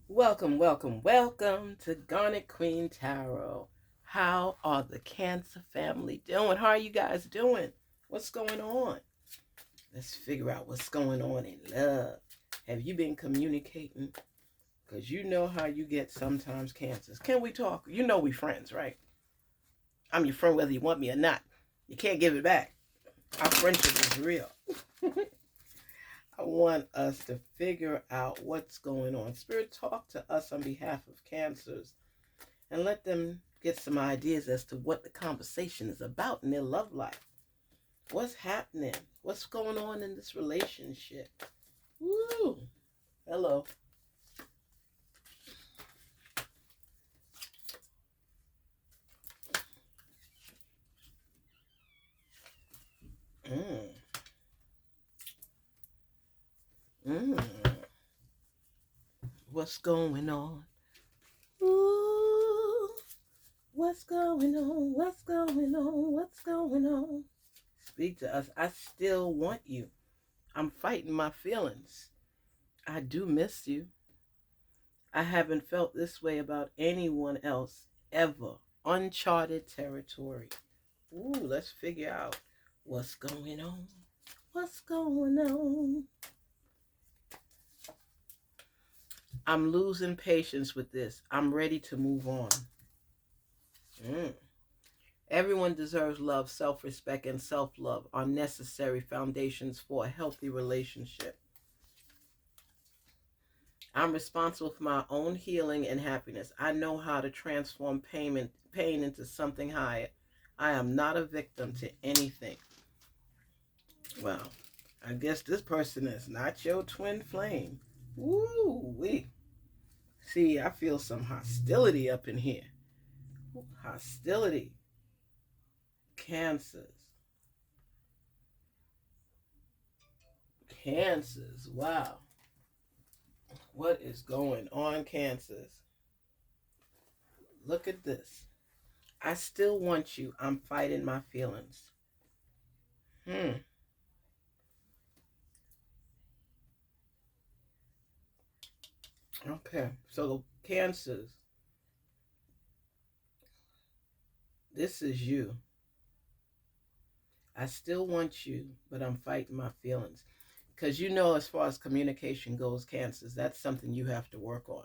Welcome, welcome, welcome to Garnetqueentarot. How are the Cancer family doing? How are you guys doing? What's going on? Let's figure out what's going on in love. Have you been communicating? Because you know how you get sometimes cancers. Can we talk? You know we friends, right? I'm your friend whether you want me or not. You can't give it back. Our friendship is real. I want us to figure out what's going on. Spirit, talk to us on behalf of cancers and let them get some ideas as to what the conversation is about in their love life. What's happening? What's going on in this relationship? Woo! Hello. Mm. Mm. What's going on? Ooh. What's going on? What's going on? What's going on? Speak to us. I still want you. I'm fighting my feelings. I do miss you. I haven't felt this way about anyone else ever. Uncharted territory. Ooh, let's figure out what's going on. What's going on? I'm losing patience with this. I'm ready to move on. Mm. Everyone deserves love, self-respect, and self-love are necessary foundations for a healthy relationship. I'm responsible for my own healing and happiness. I know how to transform pain into something higher. I am not a victim to anything. Well, I guess this person is not your twin flame. Woo wee. See, I feel some hostility up in here. Hostility. Cancers. Cancers. Wow. What is going on, cancers? Look at this. I still want you. I'm fighting my feelings. Hmm. Okay. So, cancers, this is you. I still want you, but I'm fighting my feelings. Because you know, as far as communication goes, cancers, that's something you have to work on.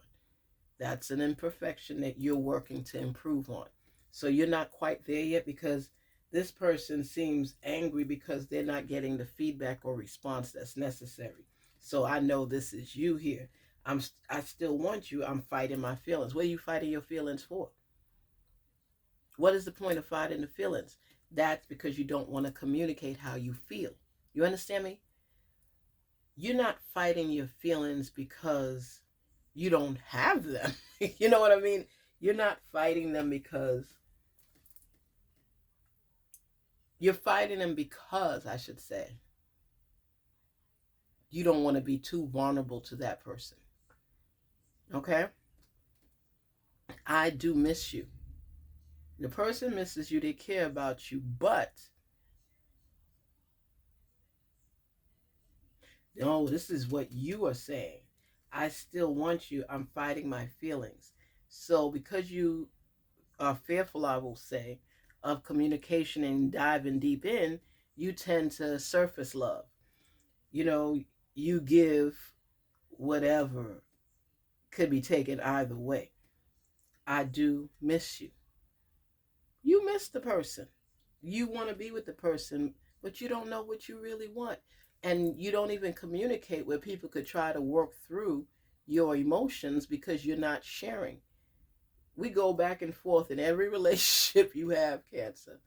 That's an imperfection that you're working to improve on. So you're not quite there yet because this person seems angry because they're not getting the feedback or response that's necessary. So I know this is you here. I still want you. I'm fighting my feelings. What are you fighting your feelings for? What is the point of fighting the feelings? That's because you don't want to communicate how you feel. You understand me? You're not fighting your feelings because you don't have them. You know what I mean? You're not fighting them because you're fighting them because, I should say, you don't want to be too vulnerable to that person. Okay? I do miss you. The person misses you, they care about you, but no, this is what you are saying. I still want you. I'm fighting my feelings. So because you are fearful, I will say, of communication and diving deep in, you tend to surface love. You know, you give whatever, could be taken either way. I do miss you. You miss the person. You want to be with the person, but you don't know what you really want. And you don't even communicate where people could try to work through your emotions because you're not sharing. We go back and forth in every relationship you have, Cancer.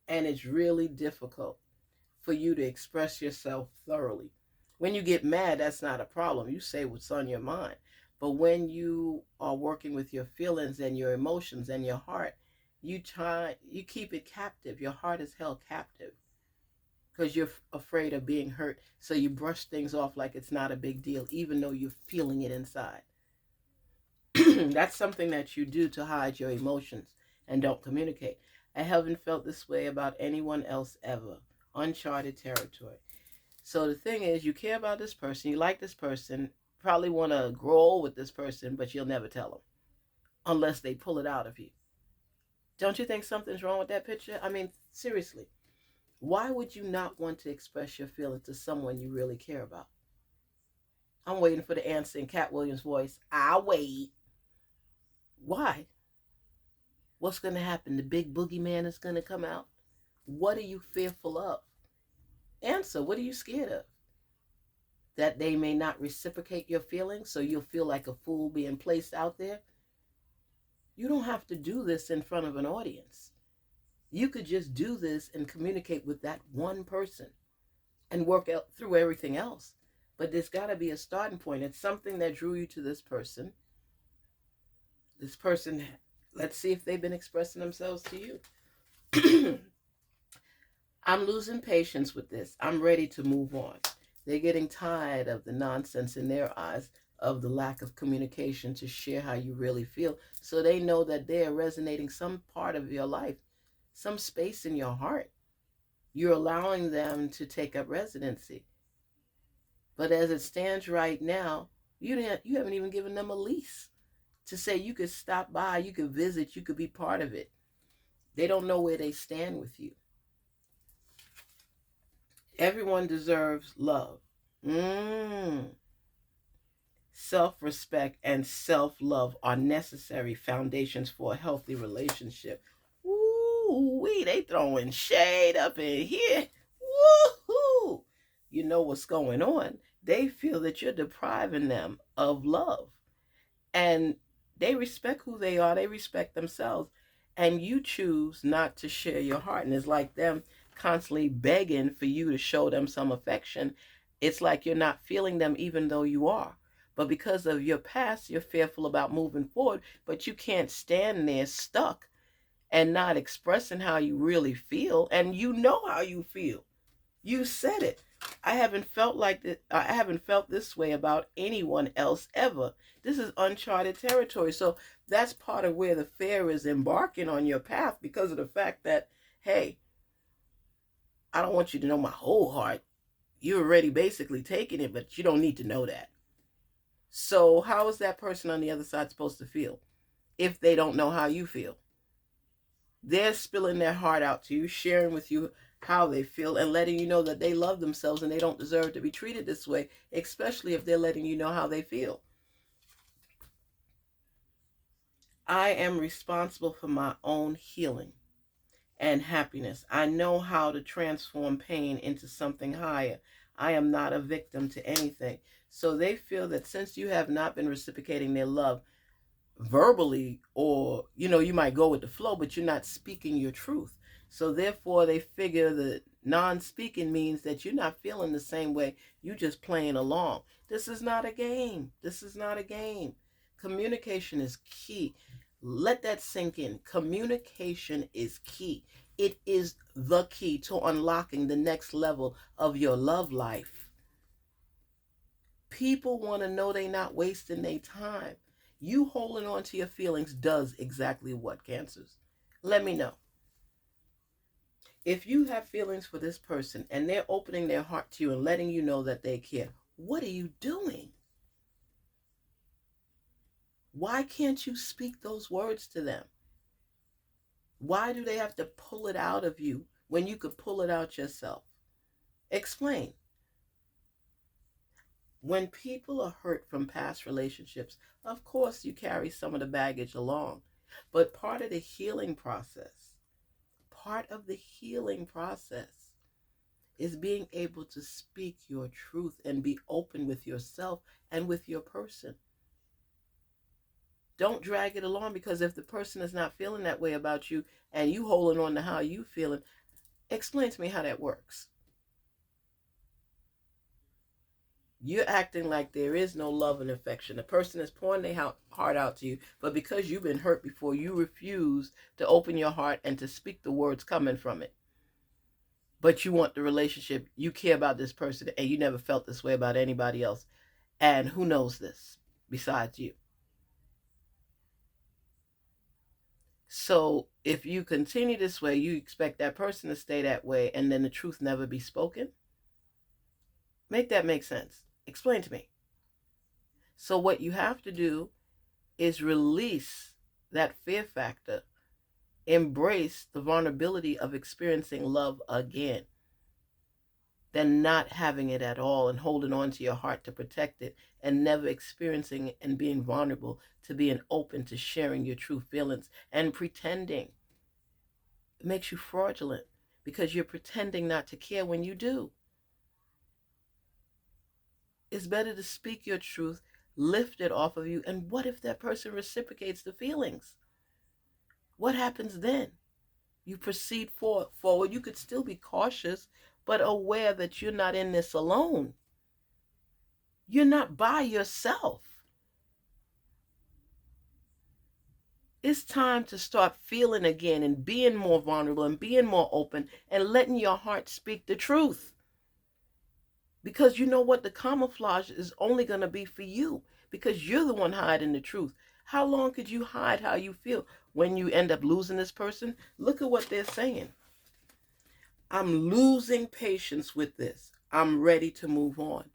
And it's really difficult for you to express yourself thoroughly. When you get mad, that's not a problem. You say what's on your mind. But when you are working with your feelings and your emotions and your heart, you keep it captive. Your heart is held captive because you're afraid of being hurt. So you brush things off like it's not a big deal, even though you're feeling it inside. That's something that you do to hide your emotions and don't communicate. I haven't felt this way about anyone else ever. Uncharted territory. So the thing is, you care about this person, you like this person, probably want to grow old with this person, but you'll never tell them unless they pull it out of you. Don't you think something's wrong with that picture? I mean, seriously, why would you not want to express your feelings to someone you really care about? I'm waiting for the answer in Cat Williams' voice. I'll wait. Why? What's going to happen? The big boogeyman is going to come out? What are you fearful of? Answer. What are you scared of? That they may not reciprocate your feelings, so you'll feel like a fool being placed out there? You don't have to do this in front of an audience. You could just do this and communicate with that one person and work out through everything else. But there's got to be a starting point. It's something that drew you to this person. This person, let's see if they've been expressing themselves to you. I'm losing patience with this. I'm ready to move on. They're getting tired of the nonsense in their eyes, of the lack of communication to share how you really feel. So they know that they're resonating some part of your life, some space in your heart. You're allowing them to take up residency. But as it stands right now, you haven't even given them a lease to say you could stop by, you could visit, you could be part of it. They don't know where they stand with you. Everyone deserves love. Self-respect and self-love are necessary foundations for a healthy relationship. Woo-wee, they throwing shade up in here. Woo-hoo. You know what's going on. They feel that you're depriving them of love. And they respect who they are. They respect themselves. And you choose not to share your heart. And it's like them constantly begging for you to show them some affection. It's like you're not feeling them even though you are. But because of your past, you're fearful about moving forward. But you can't stand there stuck and not expressing how you really feel. And you know how you feel. You said it. I haven't felt like this. I haven't felt this way about anyone else ever. This is uncharted territory. So that's part of where the fear is embarking on your path, because of the fact that, hey, I don't want you to know my whole heart. You're already basically taking it, but you don't need to know that. So how is that person on the other side supposed to feel if they don't know how you feel? They're spilling their heart out to you, sharing with you how they feel, and letting you know that they love themselves and they don't deserve to be treated this way, especially if they're letting you know how they feel. I am responsible for my own healing and happiness. I know how to transform pain into something higher. I am not a victim to anything. So they feel that since you have not been reciprocating their love verbally, or you might go with the flow, but you're not speaking your truth. So therefore they figure that non-speaking means that you're not feeling the same way. You just playing along. This is not a game. This is not a game. Communication is key. Let that sink in. Communication is key. It is the key to unlocking the next level of your love life. People want to know they're not wasting their time. You holding on to your feelings does exactly what, Cancers? Let me know. If you have feelings for this person and they're opening their heart to you and letting you know that they care, what are you doing? Why can't you speak those words to them? Why do they have to pull it out of you when you could pull it out yourself? Explain. When people are hurt from past relationships, of course you carry some of the baggage along. But part of the healing process is being able to speak your truth and be open with yourself and with your person. Don't drag it along, because if the person is not feeling that way about you and you holding on to how you feeling, explain to me how that works. You're acting like there is no love and affection. The person is pouring their heart out to you, but because you've been hurt before, you refuse to open your heart and to speak the words coming from it. But you want the relationship. You care about this person, and you never felt this way about anybody else. And who knows this besides you? So if you continue this way, you expect that person to stay that way, and then the truth never be spoken? Make that make sense. Explain to me. So what you have to do is release that fear factor, embrace the vulnerability of experiencing love again, than not having it at all and holding on to your heart to protect it and never experiencing it and being vulnerable to being open to sharing your true feelings and pretending. It makes you fraudulent because you're pretending not to care when you do. It's better to speak your truth, lift it off of you, and what if that person reciprocates the feelings? What happens then? You proceed forward. You could still be cautious, but aware that you're not in this alone. You're not by yourself. It's time to start feeling again and being more vulnerable and being more open and letting your heart speak the truth. Because you know what? The camouflage is only going to be for you because you're the one hiding the truth. How long could you hide how you feel when you end up losing this person? Look at what they're saying. I'm losing patience with this. I'm ready to move on.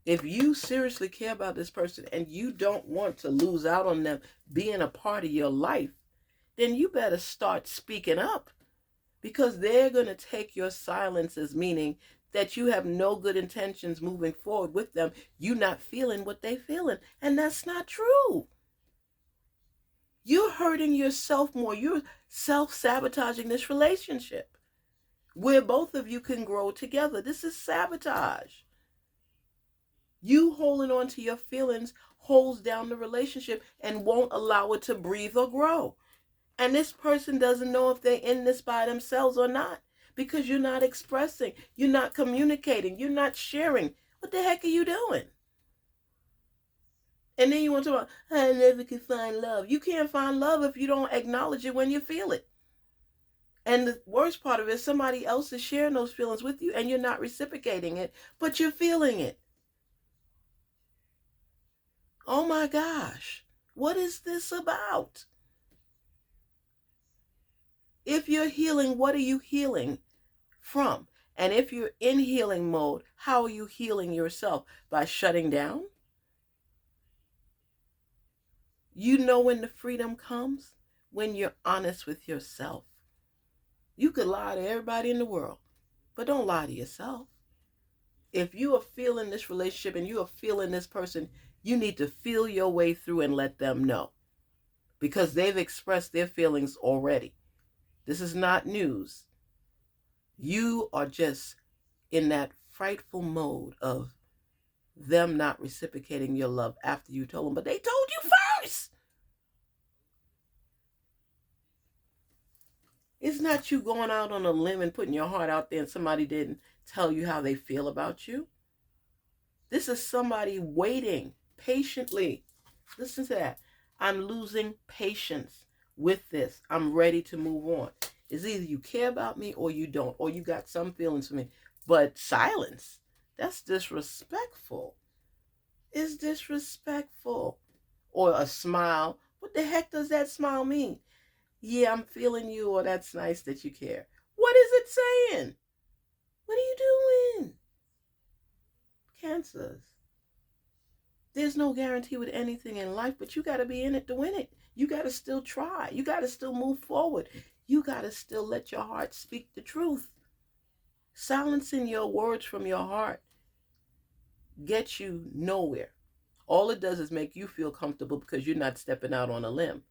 If you seriously care about this person and you don't want to lose out on them being a part of your life, then you better start speaking up, because they're going to take your silence as meaning that you have no good intentions moving forward with them. You not feeling what they feeling, and that's not true. You're hurting yourself more. You're self-sabotaging this relationship where both of you can grow together. This is sabotage. You holding on to your feelings holds down the relationship and won't allow it to breathe or grow. And this person doesn't know if they're in this by themselves or not, because you're not expressing, you're not communicating, you're not sharing. What the heck are you doing? And then you want to talk about, I never can find love. You can't find love if you don't acknowledge it when you feel it. And the worst part of it is somebody else is sharing those feelings with you and you're not reciprocating it, but you're feeling it. Oh my gosh, what is this about? If you're healing, what are you healing from? And if you're in healing mode, how are you healing yourself? By shutting down? You know when the freedom comes? When you're honest with yourself. You could lie to everybody in the world, but don't lie to yourself. If you are feeling this relationship and you are feeling this person, you need to feel your way through and let them know, because they've expressed their feelings already. This is not news. You are just in that frightful mode of them not reciprocating your love after you told them, but they told you first. It's not you going out on a limb and putting your heart out there and somebody didn't tell you how they feel about you. This is somebody waiting patiently. Listen to that. I'm losing patience with this. I'm ready to move on. It's either you care about me or you don't, or you got some feelings for me. But silence, that's disrespectful. It's disrespectful. Or a smile. What the heck does that smile mean? Yeah, I'm feeling you, or that's nice that you care. What is it saying? What are you doing? Cancers. There's no guarantee with anything in life, but you got to be in it to win it. You got to still try. You got to still move forward. You got to still let your heart speak the truth. Silencing your words from your heart gets you nowhere. All it does is make you feel comfortable because you're not stepping out on a limb.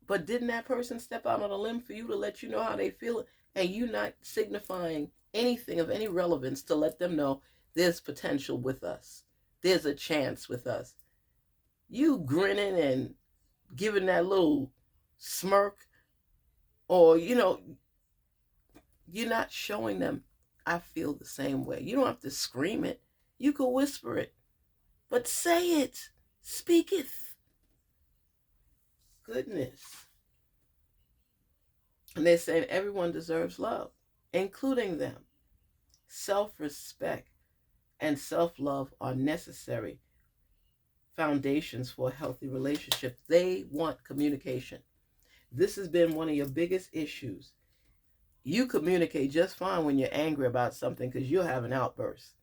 But didn't that person step out on a limb for you to let you know how they feel, and you not signifying anything of any relevance to let them know there's potential with us? There's a chance with us. You grinning and giving that little smirk, or, you're not showing them, I feel the same way. You don't have to scream it. You could whisper it. But say it. Speak it. Goodness. And they're saying everyone deserves love, including them. Self-respect and self-love are necessary foundations for a healthy relationship. They want communication. This has been one of your biggest issues. You communicate just fine when you're angry about something because you'll have an outburst.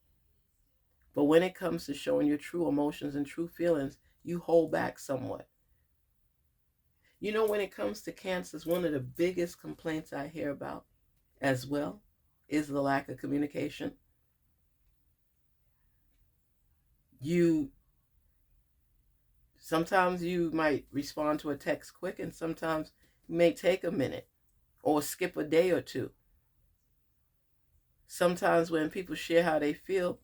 But when it comes to showing your true emotions and true feelings, you hold back somewhat. You know, when it comes to cancers, one of the biggest complaints I hear about as well is the lack of communication. You Sometimes you might respond to a text quick, and sometimes you may take a minute or skip a day or two. Sometimes when people share how they feel,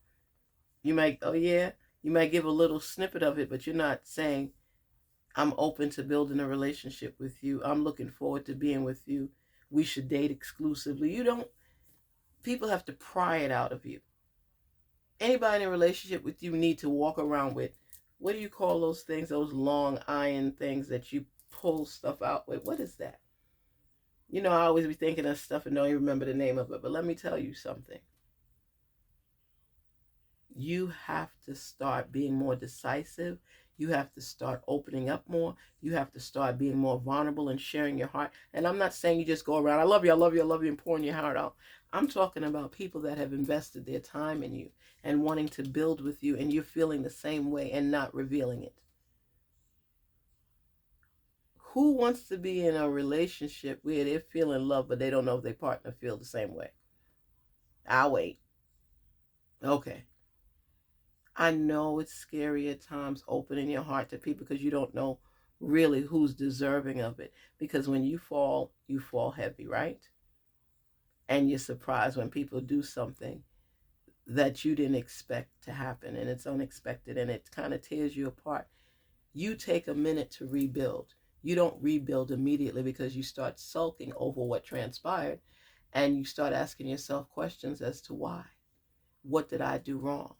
you might, oh yeah, you might give a little snippet of it, but you're not saying, I'm open to building a relationship with you. I'm looking forward to being with you. We should date exclusively. You don't, people have to pry it out of you. Anybody in a relationship with you need to walk around with, what do you call those things, those long iron things that you pull stuff out with? What is that? You know, I always be thinking of stuff and don't even remember the name of it, but let me tell you something. You have to start being more decisive. You have to start opening up more. You have to start being more vulnerable and sharing your heart. And I'm not saying you just go around, I love you, I love you, I love you, and pouring your heart out. I'm talking about people that have invested their time in you and wanting to build with you, and you're feeling the same way and not revealing it. Who wants to be in a relationship where they're feeling love, but they don't know if their partner feels the same way? I'll wait. Okay. I know it's scary at times opening your heart to people because you don't know really who's deserving of it. Because when you fall heavy, right? And you're surprised when people do something that you didn't expect to happen, and it's unexpected and it kind of tears you apart. You take a minute to rebuild. You don't rebuild immediately because you start sulking over what transpired, and you start asking yourself questions as to why. What did I do wrong?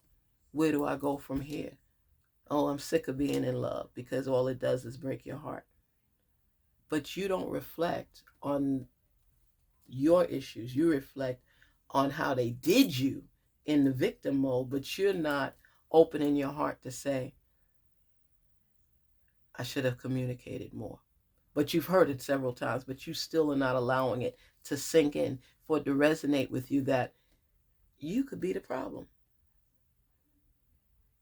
Where do I go from here? Oh, I'm sick of being in love, because all it does is break your heart. But you don't reflect on your issues. You reflect on how they did you in the victim mode, but you're not opening your heart to say, I should have communicated more. But you've heard it several times, but you still are not allowing it to sink in, for it to resonate with you that you could be the problem.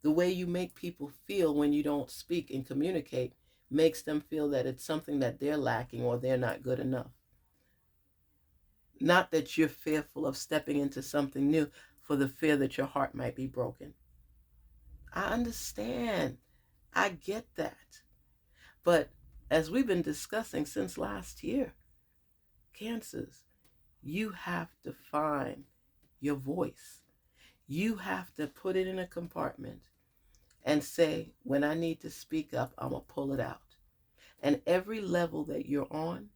The way you make people feel when you don't speak and communicate makes them feel that it's something that they're lacking or they're not good enough. Not that you're fearful of stepping into something new for the fear that your heart might be broken. I understand. I get that. But as we've been discussing since last year, cancers, you have to find your voice. You have to put it in a compartment and say, when I need to speak up, I'm going to pull it out. And every level that you're on,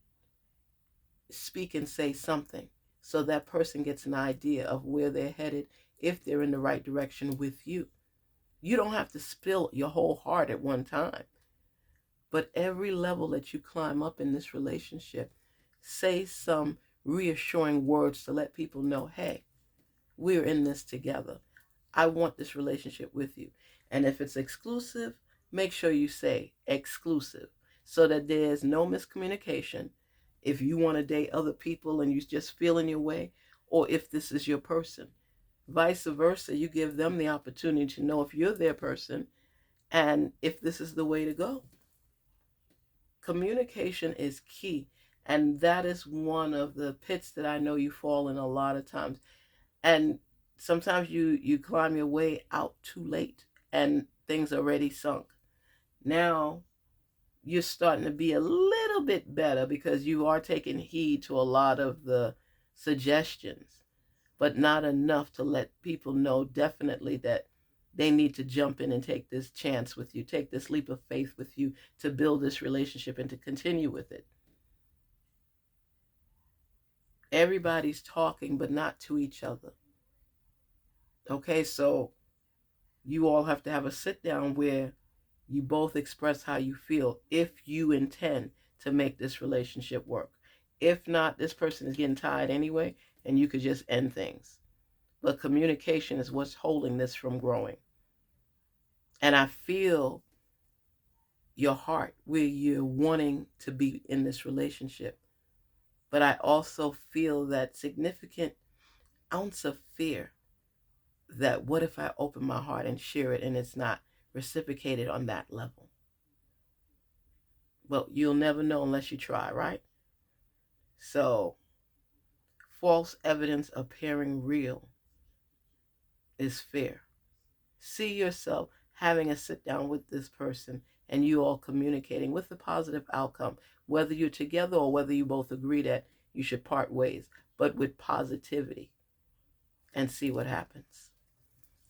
speak and say something so that person gets an idea of where they're headed, if they're in the right direction with you. You don't have to spill your whole heart at one time. But every level that you climb up in this relationship, say some reassuring words to let people know, hey, we're in this together. I want this relationship with you. And if it's exclusive, make sure you say exclusive so that there's no miscommunication. If you want to date other people and you just feel in your way, or if this is your person. Vice versa, you give them the opportunity to know if you're their person and if this is the way to go. Communication is key. And that is one of the pits that I know you fall in a lot of times. And sometimes you climb your way out too late and things already sunk. Now you're starting to be a little bit better because you are taking heed to a lot of the suggestions, but not enough to let people know definitely that they need to jump in and take this chance with you, take this leap of faith with you to build this relationship and to continue with it. Everybody's talking, but not to each other. Okay, so you all have to have a sit down where you both express how you feel if you intend to make this relationship work. If not, this person is getting tired anyway, and you could just end things. But communication is what's holding this from growing. And I feel your heart where you're wanting to be in this relationship. But I also feel that significant ounce of fear that what if I open my heart and share it and it's not reciprocated on that level? Well, you'll never know unless you try, right? So, false evidence appearing real is fair. See yourself having a sit down with this person and you all communicating with a positive outcome, whether you're together or whether you both agree that you should part ways, but with positivity, and see what happens.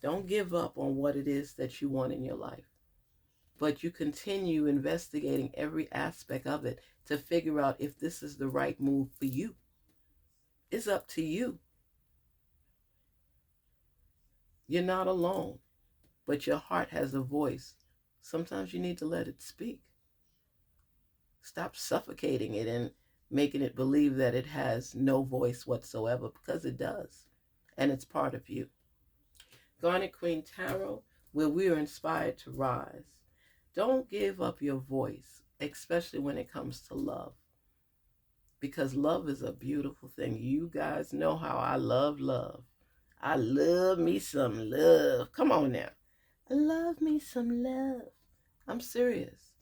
Don't give up on what it is that you want in your life, but you continue investigating every aspect of it to figure out if this is the right move for you. It's up to you. You're not alone, but your heart has a voice. Sometimes you need to let it speak. Stop suffocating it and making it believe that it has no voice whatsoever, because it does, and it's part of you. Garnetqueentarot, where we are inspired to rise. Don't give up your voice, especially when it comes to love, because love is a beautiful thing. You guys know how I love love. I love me some love. Come on now. I love me some love. I'm serious.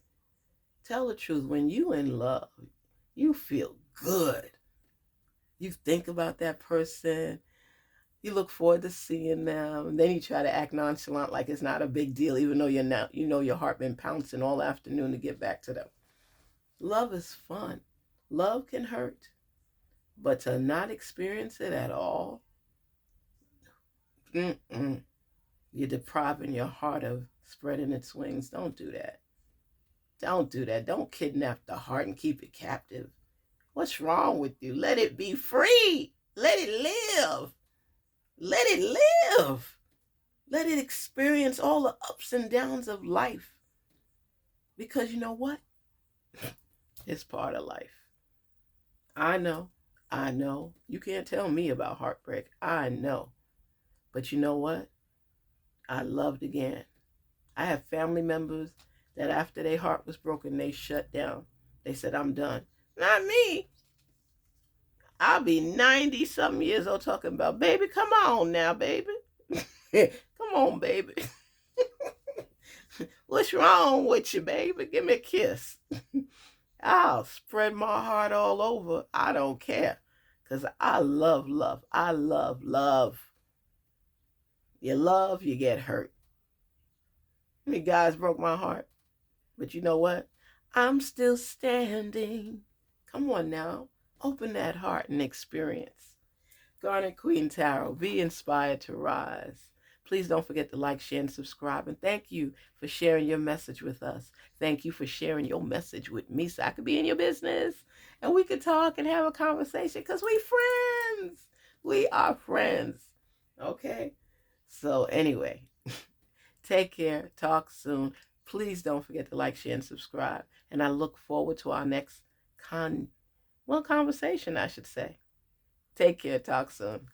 Tell the truth. When you in love, you feel good. You think about that person. You look forward to seeing them. And then you try to act nonchalant like it's not a big deal, even though you're not, you know your heart been pouncing all afternoon to get back to them. Love is fun. Love can hurt. But to not experience it at all, you're depriving your heart of spreading its wings. Don't do that. Don't do that. Don't kidnap the heart and keep it captive. What's wrong with you? Let it be free. Let it live. Let it live. Let it experience all the ups and downs of life. Because you know what? It's part of life. I know. I know. You can't tell me about heartbreak. I know. But you know what? I loved again. I have family members that after their heart was broken, they shut down. They said, I'm done. Not me. I'll be 90 something years old talking about, baby, come on now, baby. Come on, baby. What's wrong with you, baby? Give me a kiss. I'll spread my heart all over. I don't care. Because I love love. I love love. You love, you get hurt. I mean, guys broke my heart. But you know what? I'm still standing. Come on now. Open that heart and experience. Garnetqueentarot, be inspired to rise. Please don't forget to like, share, and subscribe. And thank you for sharing your message with us. Thank you for sharing your message with me so I could be in your business and we could talk and have a conversation, because we friends. We are friends. Okay? So anyway, take care. Talk soon. Please don't forget to like, share, and subscribe. And I look forward to our next conversation, I should say. Take care. Talk soon.